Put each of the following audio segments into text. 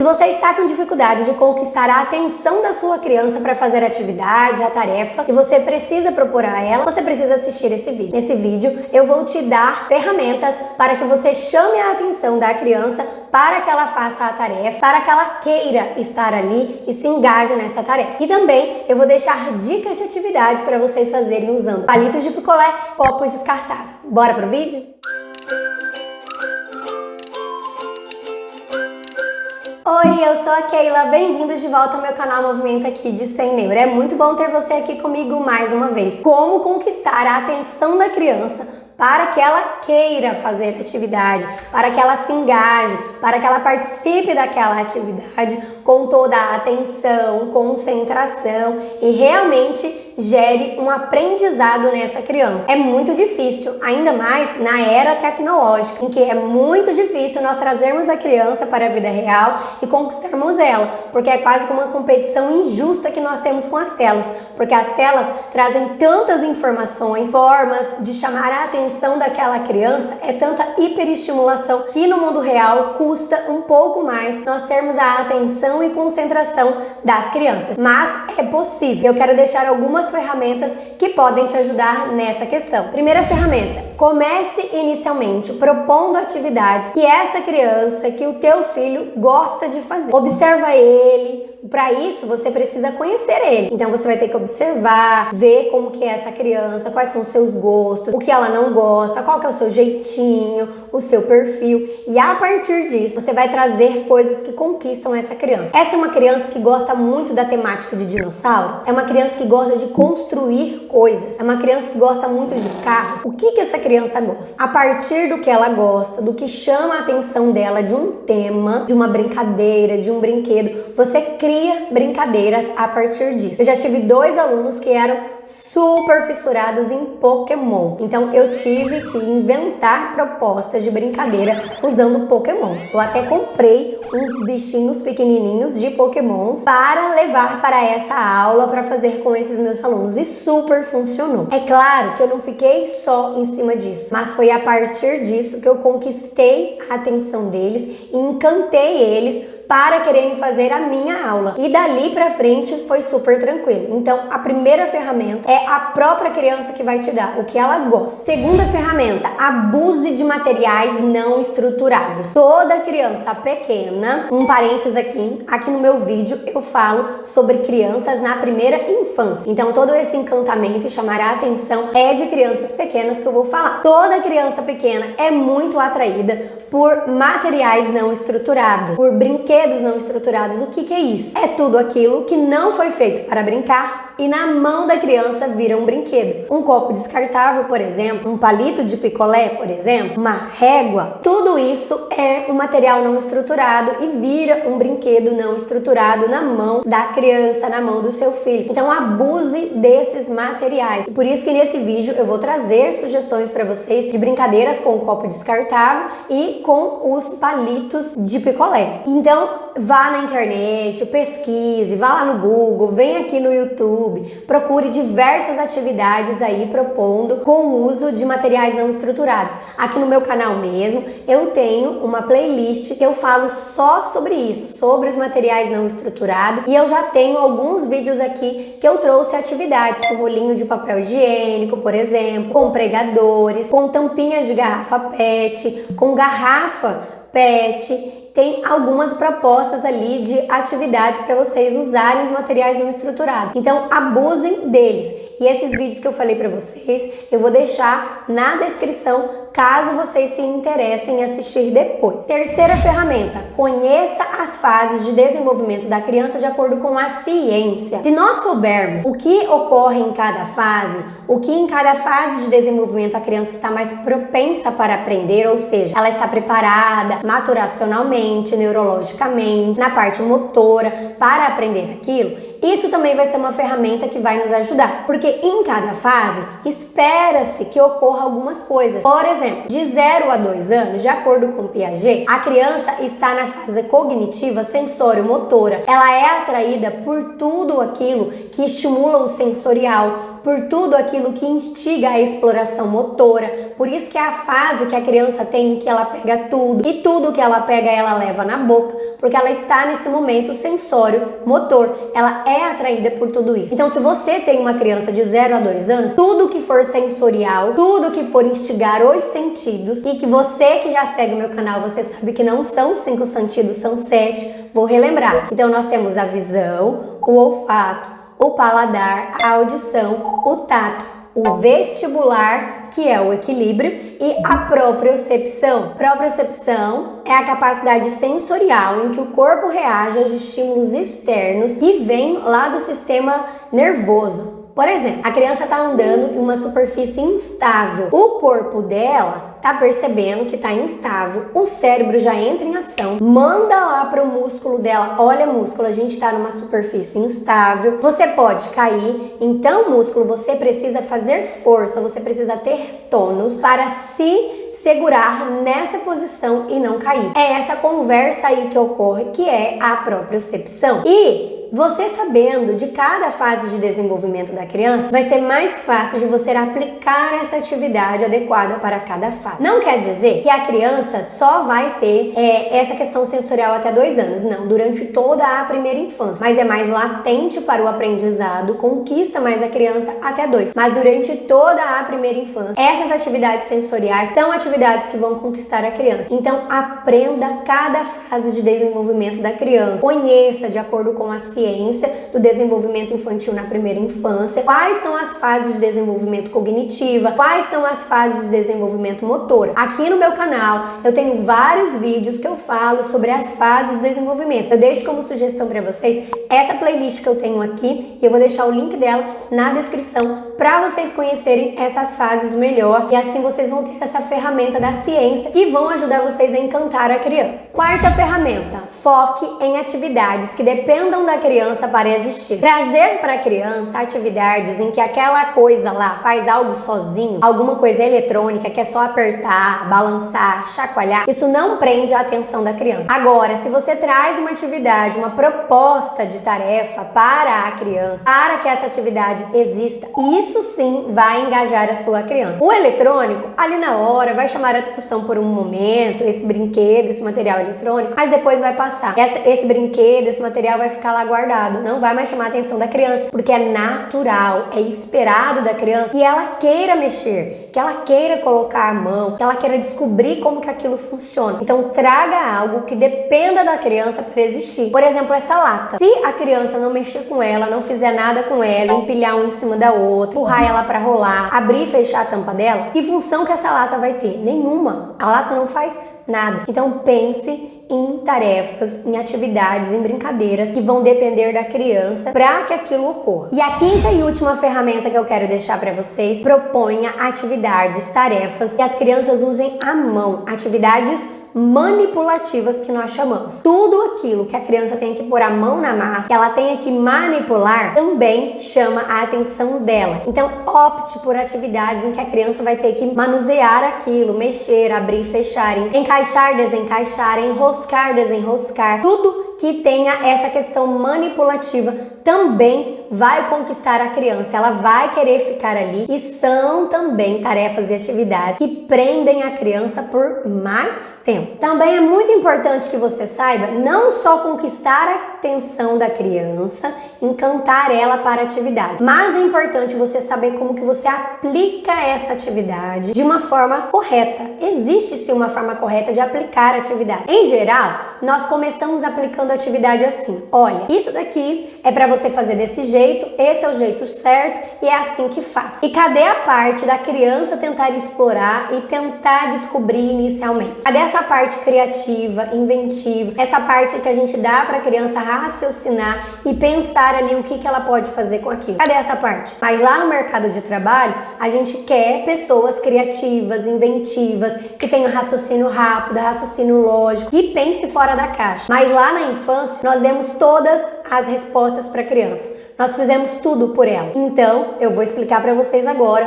Se você está com dificuldade de conquistar a atenção da sua criança para fazer a atividade, a tarefa, e você precisa propor a ela, você precisa assistir esse vídeo. Nesse vídeo eu vou te dar ferramentas para que você chame a atenção da criança para que ela faça a tarefa, para que ela queira estar ali e se engaje nessa tarefa. E também eu vou deixar dicas de atividades para vocês fazerem usando palitos de picolé, copos descartáveis. Bora pro vídeo? Oi, eu sou a Keila, bem-vindos de volta ao meu canal Movimento aqui de Sem Neuro. É muito bom ter você aqui comigo mais uma vez. Como conquistar a atenção da criança para que ela queira fazer atividade, para que ela se engaje, para que ela participe daquela atividade com toda a atenção, concentração e realmente gere um aprendizado nessa criança. É muito difícil, ainda mais na era tecnológica, em que é muito difícil nós trazermos a criança para a vida real e conquistarmos ela, porque é quase como uma competição injusta que nós temos com as telas, porque as telas trazem tantas informações, formas de chamar a atenção daquela criança, é tanta hiperestimulação que no mundo real custa um pouco mais nós termos a atenção e concentração das crianças, mas é possível. Eu quero deixar algumas ferramentas que podem te ajudar nessa questão. Primeira ferramenta: comece inicialmente propondo atividades que essa criança, que o teu filho gosta de fazer. Observa ele. Para isso, você precisa conhecer ele. Então, você vai ter que observar, ver como que é essa criança, quais são os seus gostos, o que ela não gosta, qual que é o seu jeitinho, o seu perfil. E a partir disso, você vai trazer coisas que conquistam essa criança. Essa é uma criança que gosta muito da temática de dinossauro. É uma criança que gosta de construir coisas. É uma criança que gosta muito de carros. O que essa criança gosta? A partir do que ela gosta, do que chama a atenção dela, de um tema, de uma brincadeira, de um brinquedo, você cria brincadeiras a partir disso. Eu já tive 2 alunos que eram super fissurados em Pokémon. Então eu tive que inventar propostas de brincadeira usando Pokémons. Eu até comprei uns bichinhos pequenininhos de Pokémons para levar para essa aula para fazer com esses meus alunos e super funcionou. É claro que eu não fiquei só em cima disso, mas foi a partir disso que eu conquistei a atenção deles e encantei eles para quererem fazer a minha aula. E dali pra frente foi super tranquilo. Então, a primeira ferramenta é a própria criança que vai te dar o que ela gosta. Segunda ferramenta: abuse de materiais não estruturados. Toda criança pequena, um parênteses aqui no meu vídeo eu falo sobre crianças na primeira infância. Então, todo esse encantamento e chamar a atenção é de crianças pequenas que eu vou falar. Toda criança pequena é muito atraída por materiais não estruturados, por brinquedos não estruturados. O que é isso? É tudo aquilo que não foi feito para brincar e na mão da criança vira um brinquedo. Um copo descartável, por exemplo, um palito de picolé, por exemplo, uma régua, tudo isso é um material não estruturado e vira um brinquedo não estruturado na mão da criança, na mão do seu filho. Então abuse desses materiais. E por isso que nesse vídeo eu vou trazer sugestões para vocês de brincadeiras com o copo descartável e com os palitos de picolé. Então vá na internet, pesquise, vá lá no Google, vem aqui no YouTube, procure diversas atividades aí propondo com o uso de materiais não estruturados. Aqui no meu canal mesmo, eu tenho uma playlist que eu falo só sobre isso, sobre os materiais não estruturados, e eu já tenho alguns vídeos aqui que eu trouxe atividades com rolinho de papel higiênico, por exemplo, com pregadores, com tampinhas de garrafa PET, com garrafa PET. Tem algumas propostas ali de atividades para vocês usarem os materiais não estruturados. Então, abusem deles. E esses vídeos que eu falei para vocês, eu vou deixar na descrição, caso vocês se interessem em assistir depois. Terceira ferramenta: conheça as fases de desenvolvimento da criança de acordo com a ciência. Se nós soubermos o que ocorre em cada fase, o que em cada fase de desenvolvimento a criança está mais propensa para aprender, ou seja, ela está preparada maturacionalmente, neurologicamente, na parte motora para aprender aquilo, isso também vai ser uma ferramenta que vai nos ajudar, porque em cada fase espera-se que ocorra algumas coisas. Por exemplo, de 0 a 2 anos, de acordo com Piaget, a criança está na fase cognitiva sensório-motora. Ela é atraída por tudo aquilo que estimula o sensorial, por tudo aquilo que instiga a exploração motora. Por isso que é a fase que a criança tem que ela pega tudo e tudo que ela pega ela leva na boca, porque ela está nesse momento sensório motor, ela é atraída por tudo isso. Então, se você tem uma criança de 0 a 2 anos, tudo que for sensorial, tudo que for instigar os sentidos, e que você que já segue o meu canal, você sabe que não são 5 sentidos, são 7, vou relembrar. Então, nós temos a visão, o olfato, o paladar, a audição, o tato, o vestibular, que é o equilíbrio, e a propriocepção. Propriocepção é a capacidade sensorial em que o corpo reage aos estímulos externos que vêm lá do sistema nervoso. Por exemplo, a criança está andando em uma superfície instável. O corpo dela tá percebendo que tá instável, o cérebro já entra em ação, manda lá para o músculo dela: olha, músculo, a gente tá numa superfície instável, você pode cair. Então, músculo, você precisa fazer força, você precisa ter tônus para se segurar nessa posição e não cair. É essa conversa aí que ocorre, que é a propriocepção. E você sabendo de cada fase de desenvolvimento da criança, vai ser mais fácil de você aplicar essa atividade adequada para cada fase. Não quer dizer que a criança só vai ter essa questão sensorial até 2 anos, não, durante toda a primeira infância, mas é mais latente para o aprendizado, conquista mais a criança até 2, mas durante toda a primeira infância, essas atividades sensoriais são atividades que vão conquistar a criança. Então, aprenda cada fase de desenvolvimento da criança, conheça de acordo com a ciência do desenvolvimento infantil na primeira infância, quais são as fases de desenvolvimento cognitiva, quais são as fases de desenvolvimento motora. Aqui no meu canal eu tenho vários vídeos que eu falo sobre as fases do desenvolvimento. Eu deixo como sugestão para vocês essa playlist que eu tenho aqui e eu vou deixar o link dela na descrição para vocês conhecerem essas fases melhor, e assim vocês vão ter essa ferramenta da ciência e vão ajudar vocês a encantar a criança. Quarta ferramenta: foque em atividades que dependam da criança para existir. Trazer para a criança atividades em que aquela coisa lá faz algo sozinho, alguma coisa eletrônica que é só apertar, balançar, chacoalhar, isso não prende a atenção da criança. Agora, se você traz uma atividade, uma proposta de tarefa para a criança, para que essa atividade exista, isso sim vai engajar a sua criança. O eletrônico, ali na hora, vai chamar a atenção por um momento, esse brinquedo, esse material eletrônico, mas depois vai passar. Esse brinquedo, esse material vai ficar lá guardado, não vai mais chamar a atenção da criança, porque é natural, é esperado da criança que ela queira mexer, que ela queira colocar a mão, que ela queira descobrir como que aquilo funciona. Então, traga algo que dependa da criança para existir. Por exemplo, essa lata. Se a criança não mexer com ela, não fizer nada com ela, empilhar um em cima da outra, empurrar ela para rolar, abrir e fechar a tampa dela, que função que essa lata vai ter? Nenhuma. A lata não faz nada. Então, pense em tarefas, em atividades, em brincadeiras que vão depender da criança para que aquilo ocorra. E a quinta e última ferramenta que eu quero deixar para vocês: proponha atividades, tarefas que as crianças usem a mão, atividades manipulativas que nós chamamos. Tudo aquilo que a criança tem que pôr a mão na massa, que ela tenha que manipular, também chama a atenção dela. Então, opte por atividades em que a criança vai ter que manusear aquilo, mexer, abrir, fechar, encaixar, desencaixar, enroscar, desenroscar. Tudo que tenha essa questão manipulativa também vai conquistar a criança, ela vai querer ficar ali, e são também tarefas e atividades que prendem a criança por mais tempo. Também é muito importante que você saiba não só conquistar a atenção da criança, encantar ela para a atividade, mas é importante você saber como que você aplica essa atividade de uma forma correta. Existe sim uma forma correta de aplicar a atividade. Em geral, nós começamos aplicando a atividade assim: olha, isso daqui é para você fazer desse jeito, esse é o jeito certo e é assim que faz. E cadê a parte da criança tentar explorar e tentar descobrir inicialmente? Cadê essa parte criativa, inventiva, essa parte que a gente dá para a criança raciocinar e pensar ali o que ela pode fazer com aquilo? Cadê essa parte? Mas lá no mercado de trabalho, a gente quer pessoas criativas, inventivas, que tenham raciocínio rápido, raciocínio lógico, que pense fora da caixa. Mas lá na infância, nós demos todas as respostas para a criança. Nós fizemos tudo por ela. Então, eu vou explicar para vocês agora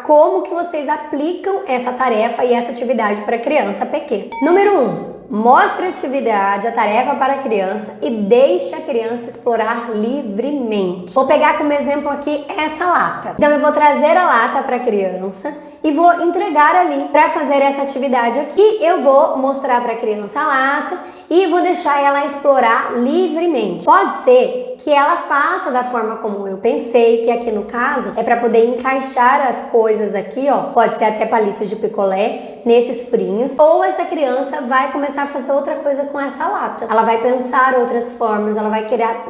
como que vocês aplicam essa tarefa e essa atividade para a criança pequena. Número 1. Mostre a atividade, a tarefa para a criança e deixe a criança explorar livremente. Vou pegar como exemplo aqui essa lata. Então eu vou trazer a lata para a criança e vou entregar ali para fazer essa atividade aqui. Eu vou mostrar para a criança a lata e vou deixar ela explorar livremente. Pode ser que ela faça da forma como eu pensei, que aqui no caso é para poder encaixar as coisas aqui, ó. Pode ser até palitos de picolé nesses furinhos, ou essa criança vai começar a fazer outra coisa com essa lata. Ela vai pensar outras formas, ela vai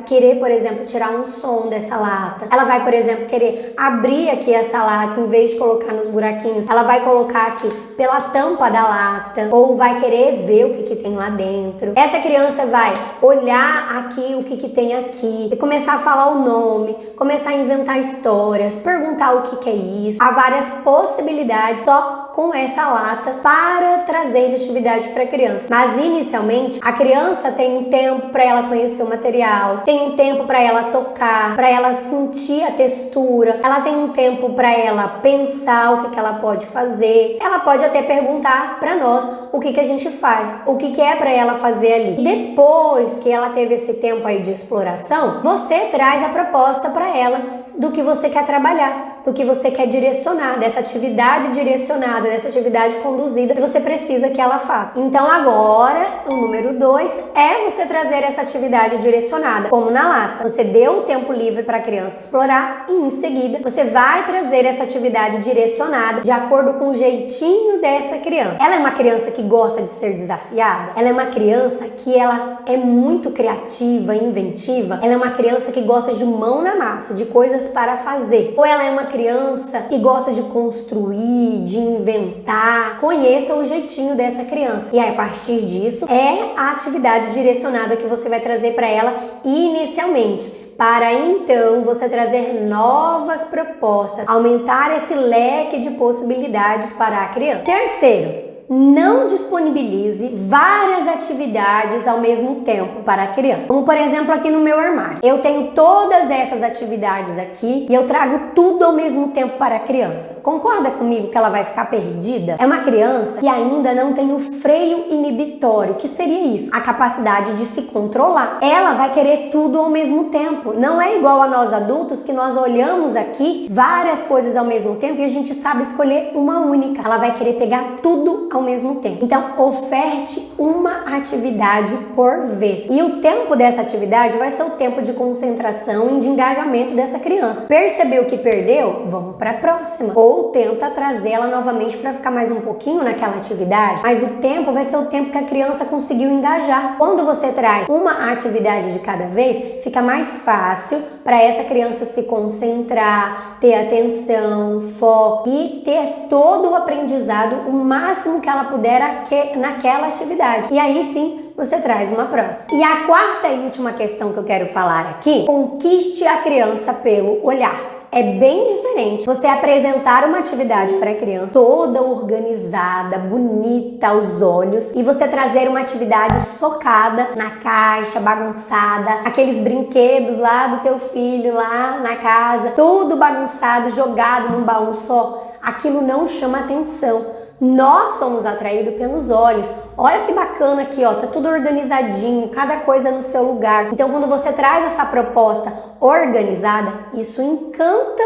querer, por exemplo, tirar um som dessa lata. Ela vai, por exemplo, querer abrir aqui essa lata, em vez de colocar nos buraquinhos, ela vai colocar aqui pela tampa da lata, ou vai querer ver o que tem lá dentro. Essa criança vai olhar aqui o que tem aqui e começar a falar o nome, começar a inventar histórias, perguntar o que é isso. Há várias possibilidades só com essa lata para trazer de atividade para a criança. Mas inicialmente a criança tem um tempo para ela conhecer o material, tem um tempo para ela tocar, para ela sentir a textura, ela tem um tempo para ela pensar o que ela pode fazer. Ela pode até perguntar para nós o que a gente faz, o que é para ela fazer ali. E depois que ela teve esse tempo aí de exploração, você traz a proposta para ela do que você quer trabalhar, do que você quer direcionar, dessa atividade direcionada, dessa atividade conduzida que você precisa que ela faça. Então agora, o número 2 é você trazer essa atividade direcionada, como na lata. Você deu o tempo livre para a criança explorar e em seguida você vai trazer essa atividade direcionada de acordo com o jeitinho dessa criança. Ela é uma criança que gosta de ser desafiada? Ela é uma criança que ela é muito criativa, inventiva? Ela é uma criança que gosta de mão na massa, de coisas para fazer? Ou ela é uma criança que gosta de construir, de inventar? Conheça o jeitinho dessa criança. E aí, a partir disso, é a atividade direcionada que você vai trazer para ela inicialmente, para então você trazer novas propostas, aumentar esse leque de possibilidades para a criança. Terceiro, não disponibilize várias atividades ao mesmo tempo para a criança. Como, por exemplo, aqui no meu armário. Eu tenho todas essas atividades aqui e eu trago tudo ao mesmo tempo para a criança. Concorda comigo que ela vai ficar perdida? É uma criança que ainda não tem o freio inibitório. O que seria isso? A capacidade de se controlar. Ela vai querer tudo ao mesmo tempo. Não é igual a nós adultos que nós olhamos aqui várias coisas ao mesmo tempo e a gente sabe escolher uma única. Ela vai querer pegar tudo ao mesmo tempo. Então, oferte uma atividade por vez. E o tempo dessa atividade vai ser o tempo de concentração e de engajamento dessa criança. Percebeu que perdeu? Vamos para a próxima. Ou tenta trazê-la novamente para ficar mais um pouquinho naquela atividade. Mas o tempo vai ser o tempo que a criança conseguiu engajar. Quando você traz uma atividade de cada vez, fica mais fácil para essa criança se concentrar, ter atenção, foco e ter todo o aprendizado, o máximo que ela puder naquela atividade. E aí sim, você traz uma próxima. E a quarta e última questão que eu quero falar aqui: conquiste a criança pelo olhar. É bem diferente você apresentar uma atividade para a criança toda organizada, bonita aos olhos, e você trazer uma atividade socada na caixa, bagunçada, aqueles brinquedos lá do teu filho lá na casa, tudo bagunçado, jogado num baú só. Aquilo não chama atenção. Nós somos atraídos pelos olhos. Olha que bacana aqui, ó, tá tudo organizadinho, cada coisa no seu lugar. Então, quando você traz essa proposta organizada, isso encanta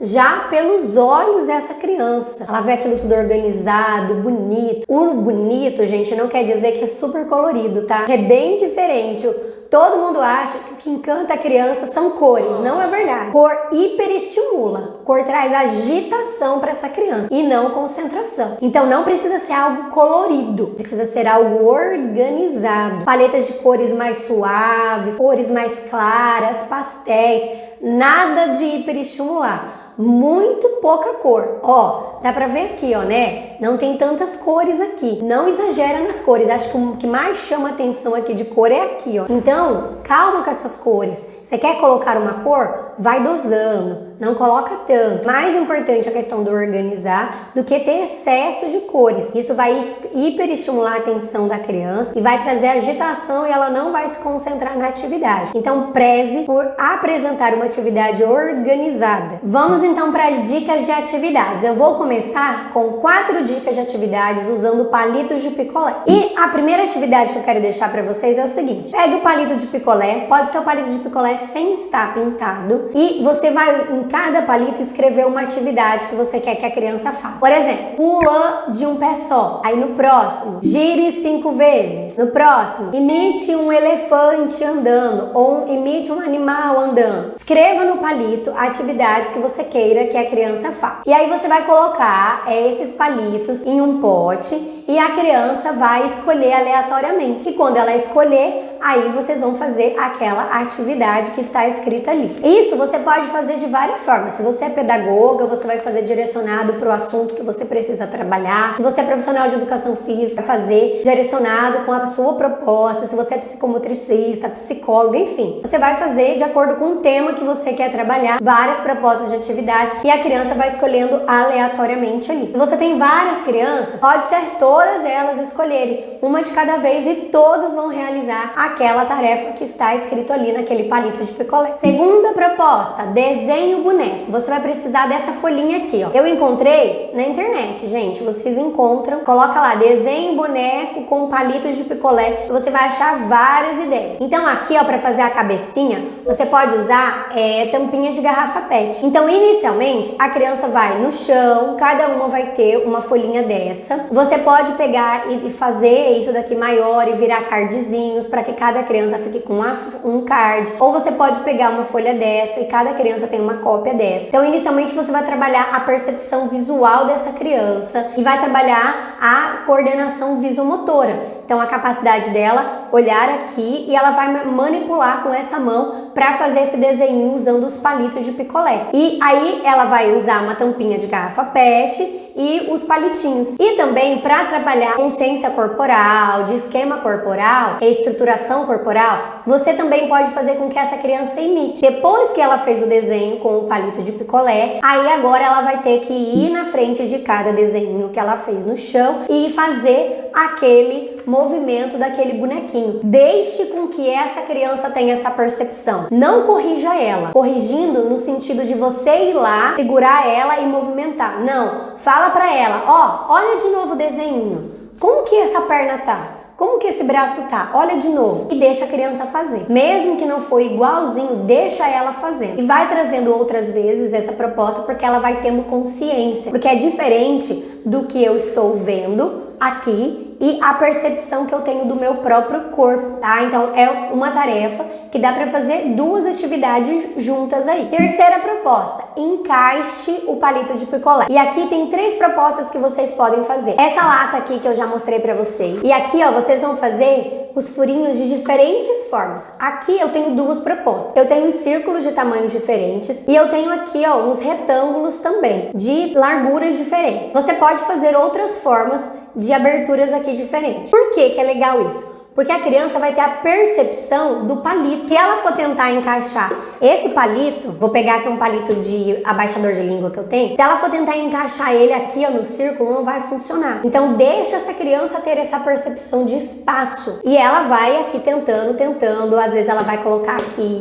já pelos olhos dessa criança. Ela vê aquilo tudo organizado, bonito. O bonito, gente, não quer dizer que é super colorido, tá? É bem diferente. Todo mundo acha que o que encanta a criança são cores. Não é verdade. Cor hiperestimula. Cor traz agitação para essa criança e não concentração. Então não precisa ser algo colorido, precisa ser algo organizado. Paletas de cores mais suaves, cores mais claras, pastéis. Nada de hiperestimular. Muito pouca cor. Ó, dá pra ver aqui, ó, né? Não tem tantas cores aqui. Não exagera nas cores. Acho que o que mais chama atenção aqui de cor é aqui, ó. Então, calma com essas cores. Você quer colocar uma cor? Vai dosando. Não coloca tanto. Mais importante a questão do organizar do que ter excesso de cores. Isso vai hiperestimular a atenção da criança e vai trazer agitação e ela não vai se concentrar na atividade. Então, preze por apresentar uma atividade organizada. Vamos então para as dicas de atividades. Eu vou começar começar com 4 dicas de atividades usando palitos de picolé. E a primeira atividade que eu quero deixar para vocês é o seguinte: pegue o palito de picolé, pode ser o palito de picolé sem estar pintado, e você vai em cada palito escrever uma atividade que você quer que a criança faça. Por exemplo, pula de um pé só. Aí no próximo, gire 5 vezes. No próximo, imite um elefante andando ou imite um animal andando. Escreva no palito atividades que você queira que a criança faça. E aí você vai colocar esses palitos em um pote e a criança vai escolher aleatoriamente. E quando ela escolher, aí vocês vão fazer aquela atividade que está escrita ali. Isso você pode fazer de várias formas. Se você é pedagoga, você vai fazer direcionado para o assunto que você precisa trabalhar. Se você é profissional de educação física, vai fazer direcionado com a sua proposta. Se você é psicomotricista, psicólogo, enfim. Você vai fazer de acordo com o tema que você quer trabalhar, várias propostas de atividade, e a criança vai escolhendo aleatoriamente ali. Se você tem várias crianças, pode ser todas elas escolherem uma de cada vez e todos vão realizar aquela tarefa que está escrito ali naquele palito de picolé. Segunda proposta, desenhe o boneco. Você vai precisar dessa folhinha aqui, ó. Eu encontrei na internet, gente. Vocês encontram, coloca lá, desenhe boneco com palitos de picolé. Você vai achar várias ideias. Então aqui, ó, para fazer a cabecinha, você pode usar tampinha de garrafa PET. Então, inicialmente, a criança vai no chão, cada uma vai ter uma folhinha dessa. Você pode pegar e fazer isso daqui maior e virar cardzinhos para que cada criança fique com um card. Ou você pode pegar uma folha dessa e cada criança tem uma cópia dessa. Então, inicialmente, você vai trabalhar a percepção visual dessa criança e vai trabalhar a coordenação visomotora. Então, a capacidade dela olhar aqui e ela vai manipular com essa mão para fazer esse desenho usando os palitos de picolé. E aí ela vai usar uma tampinha de garrafa PET e os palitinhos. E também para trabalhar consciência corporal, de esquema corporal, estruturação corporal, você também pode fazer com que essa criança imite. Depois que ela fez o desenho com o palito de picolé, aí agora ela vai ter que ir na frente de cada desenho que ela fez no chão e fazer aquele movimento daquele bonequinho. Deixe com que essa criança tenha essa percepção. Não corrija ela. Corrigindo no sentido de você ir lá, segurar ela e movimentar. Não. Fala pra ela, ó, olha de novo o desenho. Como que essa perna tá? Como que esse braço tá? Olha de novo. E deixa a criança fazer. Mesmo que não for igualzinho, deixa ela fazendo. E vai trazendo outras vezes essa proposta porque ela vai tendo consciência. Porque é diferente do que eu estou vendo aqui e a percepção que eu tenho do meu próprio corpo, tá? Então é uma tarefa que dá para fazer 2 atividades juntas aí. Terceira proposta, encaixe o palito de picolé. E aqui tem 3 propostas que vocês podem fazer. Essa lata aqui que eu já mostrei para vocês. E aqui, ó, vocês vão fazer os furinhos de diferentes formas. Aqui eu tenho 2 propostas. Eu tenho círculos de tamanhos diferentes e eu tenho aqui, ó, uns retângulos também de larguras diferentes. Você pode fazer outras formas de aberturas aqui diferentes. Por que é legal isso? Porque a criança vai ter a percepção do palito. Se ela for tentar encaixar esse palito, vou pegar aqui um palito de abaixador de língua que eu tenho, se ela for tentar encaixar ele aqui, ó, no círculo, não vai funcionar. Então deixa essa criança ter essa percepção de espaço. E ela vai aqui tentando, às vezes ela vai colocar aqui,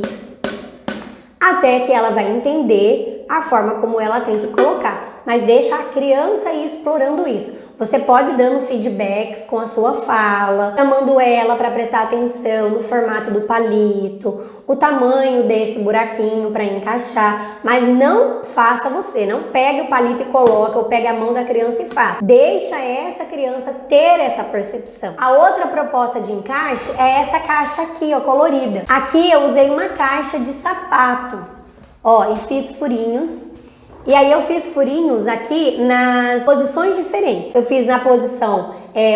até que ela vai entender a forma como ela tem que colocar. Mas deixa a criança ir explorando isso. Você pode ir dando feedbacks com a sua fala, chamando ela para prestar atenção no formato do palito, o tamanho desse buraquinho para encaixar, mas não faça você, não pega o palito e coloca, ou pega a mão da criança e faça. Deixa essa criança ter essa percepção. A outra proposta de encaixe é essa caixa aqui, ó, colorida. Aqui eu usei uma caixa de sapato, ó, e fiz furinhos. E aí eu fiz furinhos aqui nas posições diferentes. Eu fiz na posição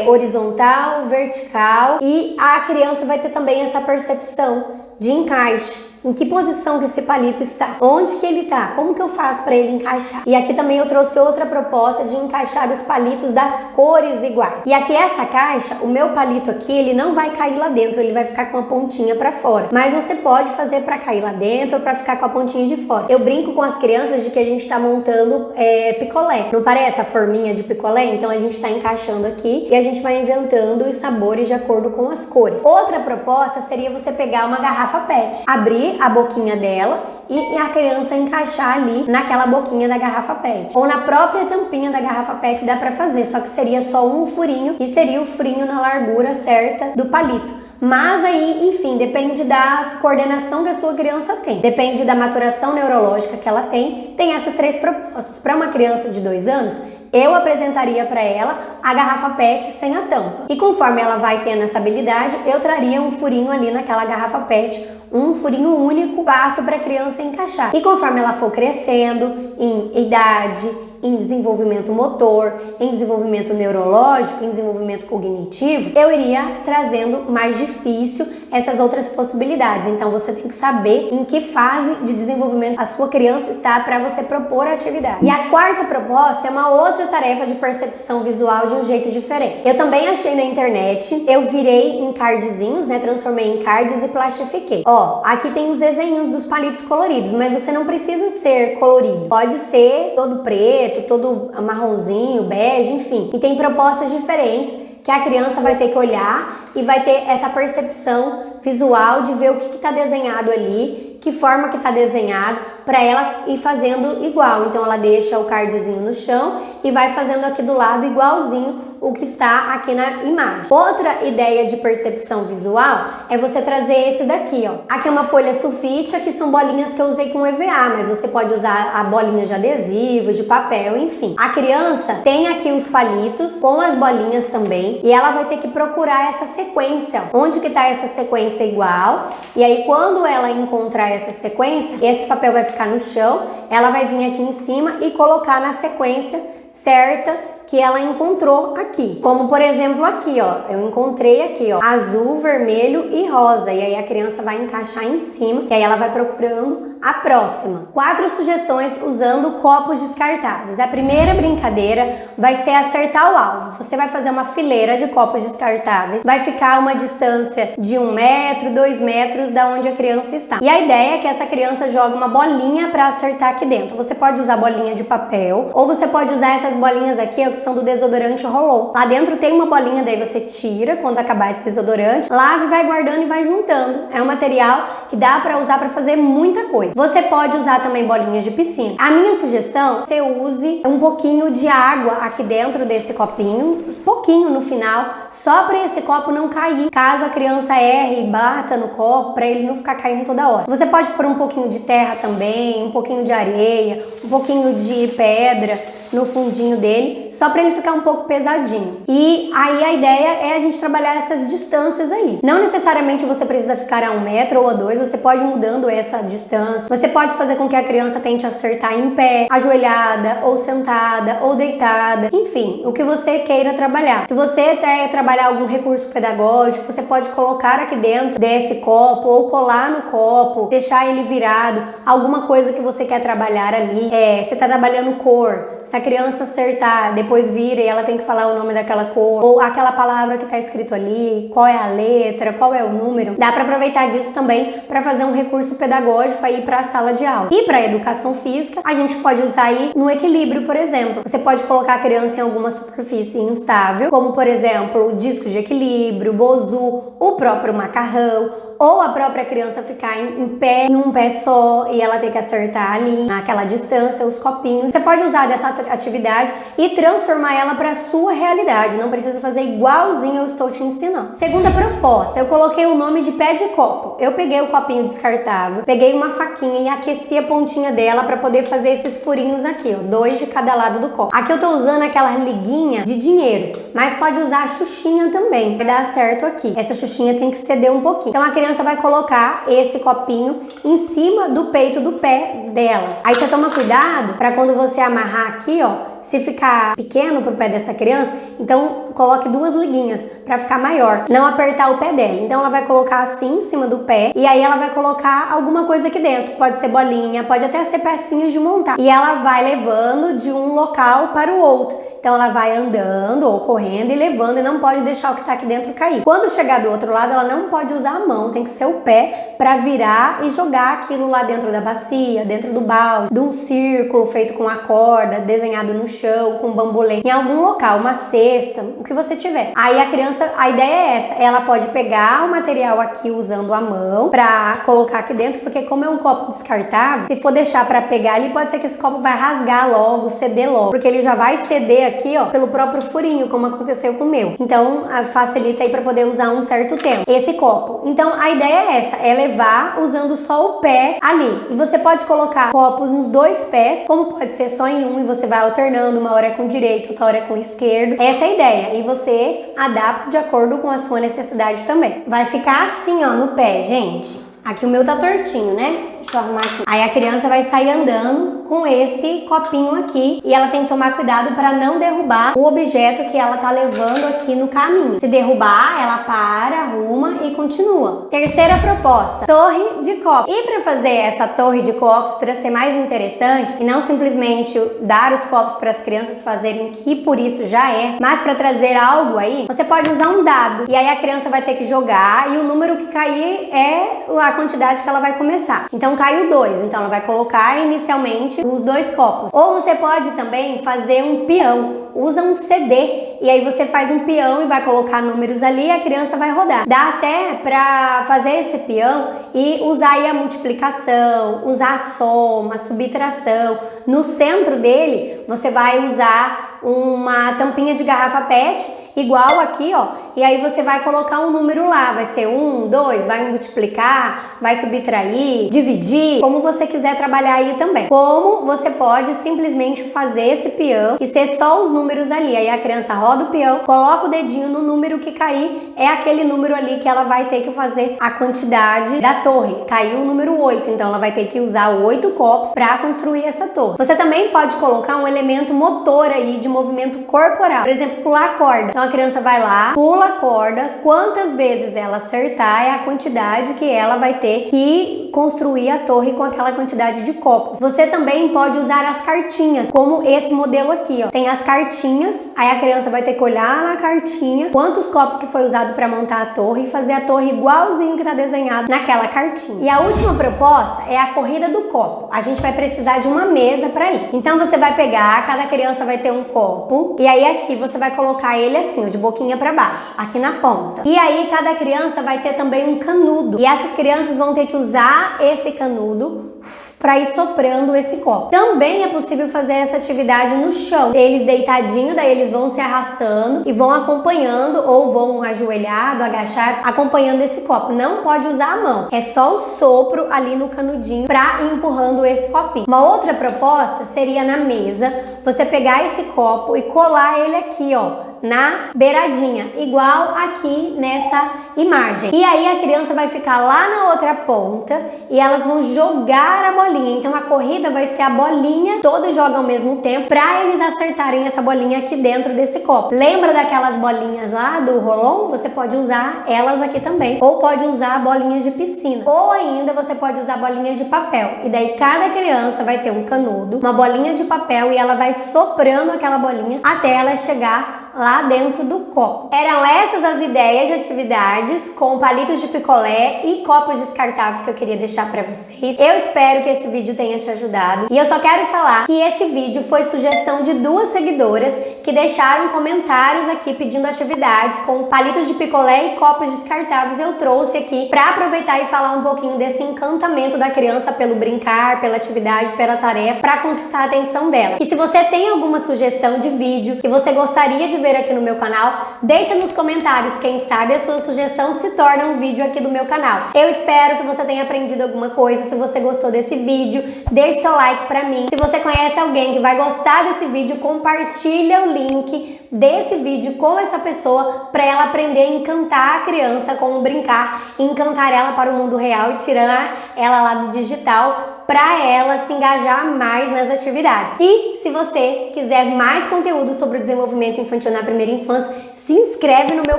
horizontal, vertical, e a criança vai ter também essa percepção de encaixe. Em que posição que esse palito está? Onde que ele está? Como que eu faço para ele encaixar? E aqui também eu trouxe outra proposta de encaixar os palitos das cores iguais. E aqui essa caixa, o meu palito aqui, ele não vai cair lá dentro, ele vai ficar com a pontinha para fora. Mas você pode fazer para cair lá dentro ou para ficar com a pontinha de fora. Eu brinco com as crianças de que a gente está montando picolé. Não parece a forminha de picolé? Então a gente está encaixando aqui e a gente vai inventando os sabores de acordo com as cores. Outra proposta seria você pegar uma garrafa PET, abrir abrir a boquinha dela e a criança encaixar ali naquela boquinha da garrafa PET. Ou na própria tampinha da garrafa PET dá pra fazer, só que seria só um furinho e seria o furinho na largura certa do palito. Mas aí, enfim, depende da coordenação que a sua criança tem. Depende da maturação neurológica que ela tem. Tem essas 3 propostas. Para uma criança de 2 anos, eu apresentaria para ela a garrafa PET sem a tampa. E conforme ela vai tendo essa habilidade, eu traria um furinho ali naquela garrafa PET, um furinho único, fácil para a criança encaixar. E conforme ela for crescendo em idade, em desenvolvimento motor, em desenvolvimento neurológico, em desenvolvimento cognitivo, eu iria trazendo mais difícil essas outras possibilidades. Então você tem que saber em que fase de desenvolvimento a sua criança está para você propor a atividade. E a quarta proposta é uma outra tarefa de percepção visual de um jeito diferente. Eu também achei na internet, eu virei em cardzinhos, né? Transformei em cards e plastifiquei. Ó, aqui tem os desenhos dos palitos coloridos, mas você não precisa ser colorido. Pode ser todo preto, todo marronzinho, bege, enfim. E tem propostas diferentes que a criança vai ter que olhar e vai ter essa percepção visual de ver o que está desenhado ali, que forma que está desenhado, para ela ir fazendo igual. Então ela deixa o cardzinho no chão e vai fazendo aqui do lado igualzinho o que está aqui na imagem. Outra ideia de percepção visual é você trazer esse daqui, ó. Aqui é uma folha sulfite, aqui são bolinhas que eu usei com EVA, mas você pode usar a bolinha de adesivo, de papel, enfim. A criança tem aqui os palitos com as bolinhas também e ela vai ter que procurar essa sequência. Onde que tá essa sequência igual? E aí quando ela encontrar essa sequência, esse papel vai ficar no chão, ela vai vir aqui em cima e colocar na sequência certa que ela encontrou aqui. Como por exemplo aqui, ó, eu encontrei aqui, ó, azul, vermelho e rosa. E aí a criança vai encaixar em cima e aí ela vai procurando a próxima. 4 sugestões usando copos descartáveis. A primeira brincadeira vai ser acertar o alvo. Você vai fazer uma fileira de copos descartáveis, vai ficar uma distância de 1 metro, 2 metros da onde a criança está. E a ideia é que essa criança jogue uma bolinha para acertar aqui dentro. Você pode usar bolinha de papel ou você pode usar essas bolinhas aqui, ó, que são do desodorante Rolou. Lá dentro tem uma bolinha, daí você tira quando acabar esse desodorante, lava e vai guardando e vai juntando. É um material que dá para usar para fazer muita coisa. Você pode usar também bolinhas de piscina. A minha sugestão é que você use um pouquinho de água aqui dentro desse copinho, um pouquinho no final, só para esse copo não cair. Caso a criança erre e bata no copo, para ele não ficar caindo toda hora. Você pode pôr um pouquinho de terra também, um pouquinho de areia, um pouquinho de pedra no fundinho dele, só para ele ficar um pouco pesadinho. E aí a ideia é a gente trabalhar essas distâncias aí. Não necessariamente você precisa ficar a 1 metro ou a 2, você pode ir mudando essa distância. Você pode fazer com que a criança tente acertar em pé, ajoelhada, ou sentada, ou deitada, enfim, o que você queira trabalhar. Se você quer trabalhar algum recurso pedagógico, você pode colocar aqui dentro desse copo, ou colar no copo, deixar ele virado, alguma coisa que você quer trabalhar ali. Você está trabalhando cor. Se a criança acertar, depois vira e ela tem que falar o nome daquela cor, ou aquela palavra que está escrito ali, qual é a letra, qual é o número, dá para aproveitar disso também para fazer um recurso pedagógico aí para a sala de aula. E para a educação física, a gente pode usar aí no equilíbrio, por exemplo. Você pode colocar a criança em alguma superfície instável, como por exemplo o disco de equilíbrio, bozu, o próprio macarrão, ou a própria criança ficar em pé, em um pé só, e ela ter que acertar ali naquela distância os copinhos. Você pode usar dessa atividade e transformar ela para a sua realidade. Não precisa fazer igualzinho eu estou te ensinando. Segunda proposta, eu coloquei o nome de pé de copo. Eu peguei o copinho descartável, peguei uma faquinha e aqueci a pontinha dela para poder fazer esses furinhos aqui, ó, 2 de cada lado do copo. Aqui eu tô usando aquela liguinha de dinheiro, mas pode usar a xuxinha também, vai dar certo aqui. Essa xuxinha tem que ceder um pouquinho. Então a criança vai colocar esse copinho em cima do peito do pé dela. Aí você toma cuidado para quando você amarrar aqui, ó, se ficar pequeno pro pé dessa criança, então coloque 2 liguinhas para ficar maior, não apertar o pé dela. Então ela vai colocar assim em cima do pé e aí ela vai colocar alguma coisa aqui dentro. Pode ser bolinha, pode até ser pecinhas de montar. E ela vai levando de um local para o outro. Então ela vai andando ou correndo e levando e não pode deixar o que tá aqui dentro cair. Quando chegar do outro lado, ela não pode usar a mão, tem que ser o pé para virar e jogar aquilo lá dentro da bacia, dentro do balde, de um círculo feito com a corda, desenhado no chão, com bambolê, em algum local, uma cesta, o que você tiver. Aí a criança, a ideia é essa, ela pode pegar o material aqui usando a mão para colocar aqui dentro, porque como é um copo descartável, se for deixar para pegar ali, pode ser que esse copo vai rasgar logo, ceder logo, porque ele já vai ceder aqui, ó, pelo próprio furinho, como aconteceu com o meu. Então, facilita aí para poder usar um certo tempo esse copo. Então, a ideia é essa, é levar usando só o pé ali. E você pode colocar copos nos dois pés, como pode ser só em um, e você vai alternando, uma hora com o direito, outra hora com o esquerdo. Essa é a ideia. E você adapta de acordo com a sua necessidade também. Vai ficar assim, ó, no pé, gente. Aqui o meu tá tortinho, né? Deixa eu arrumar aqui. Aí a criança vai sair andando com esse copinho aqui e ela tem que tomar cuidado para não derrubar o objeto que ela tá levando aqui no caminho. Se derrubar, ela para, arruma e continua. Terceira proposta, torre de copos. E para fazer essa torre de copos, para ser mais interessante e não simplesmente dar os copos para as crianças fazerem, que por isso já é, mas para trazer algo aí, você pode usar um dado. E aí a criança vai ter que jogar e o número que cair é a quantidade que ela vai começar. Então caiu 2, então ela vai colocar inicialmente os 2 copos. Ou você pode também fazer um peão, usa um CD e aí você faz um peão e vai colocar números ali e a criança vai rodar. Dá até pra fazer esse peão e usar aí a multiplicação, usar a soma, a subtração. No centro dele você vai usar uma tampinha de garrafa PET igual aqui, ó, e aí você vai colocar um número lá, vai ser 1, 2, vai multiplicar, vai subtrair, dividir, como você quiser trabalhar aí também. Como você pode simplesmente fazer esse peão e ser só os números ali, aí a criança roda o peão, coloca o dedinho no número que cair, é aquele número ali que ela vai ter que fazer a quantidade da torre. Caiu o número 8, então ela vai ter que usar 8 copos para construir essa torre. Você também pode colocar um elemento motor aí de movimento corporal, por exemplo, pular a corda. Então a criança vai lá, pula a corda, quantas vezes ela acertar é a quantidade que ela vai ter que construir a torre com aquela quantidade de copos. Você também pode usar as cartinhas, como esse modelo aqui, ó. Tem as cartinhas, aí a criança vai ter que olhar na cartinha quantos copos que foi usado para montar a torre e fazer a torre igualzinho que tá desenhado naquela cartinha. E a última proposta é a corrida do copo. A gente vai precisar de uma mesa para isso. Então você vai pegar, cada criança vai ter um copo e aí aqui você vai colocar ele assim, de boquinha para baixo, aqui na ponta. E aí cada criança vai ter também um canudo. E essas crianças vão ter que usar esse canudo para ir soprando esse copo. Também é possível fazer essa atividade no chão. Eles deitadinho, daí eles vão se arrastando e vão acompanhando ou vão ajoelhado, agachado, acompanhando esse copo. Não pode usar a mão. É só o sopro ali no canudinho para ir empurrando esse copinho. Uma outra proposta seria na mesa, você pegar esse copo e colar ele aqui, ó, na beiradinha, igual aqui nessa imagem. E aí a criança vai ficar lá na outra ponta e elas vão jogar a bolinha. Então a corrida vai ser a bolinha, todos jogam ao mesmo tempo para eles acertarem essa bolinha aqui dentro desse copo. Lembra daquelas bolinhas lá do rolon? Você pode usar elas aqui também. Ou pode usar bolinhas de piscina. Ou ainda você pode usar bolinhas de papel. E daí cada criança vai ter um canudo, uma bolinha de papel e ela vai soprando aquela bolinha até ela chegar lá dentro do copo. Eram essas as ideias de atividades com palitos de picolé e copos descartáveis que eu queria deixar para vocês. Eu espero que esse vídeo tenha te ajudado. E eu só quero falar que esse vídeo foi sugestão de 2 seguidoras que deixaram comentários aqui pedindo atividades com palitos de picolé e copos descartáveis. Eu trouxe aqui para aproveitar e falar um pouquinho desse encantamento da criança pelo brincar, pela atividade, pela tarefa, para conquistar a atenção dela. E se você tem alguma sugestão de vídeo que você gostaria de ver aqui no meu canal, deixa nos comentários, quem sabe a sua sugestão se torna um vídeo aqui do meu canal. Eu espero que você tenha aprendido alguma coisa. Se você gostou desse vídeo, deixe seu like pra mim. Se você conhece alguém que vai gostar desse vídeo, compartilha o link desse vídeo com essa pessoa para ela aprender a encantar a criança com o brincar, encantar ela para o mundo real e tirar ela lá do digital para ela se engajar mais nas atividades. E se você quiser mais conteúdo sobre o desenvolvimento infantil na primeira infância, se inscreve no meu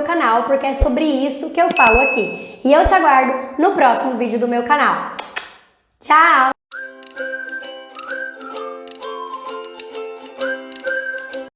canal, porque é sobre isso que eu falo aqui. E eu te aguardo no próximo vídeo do meu canal. Tchau!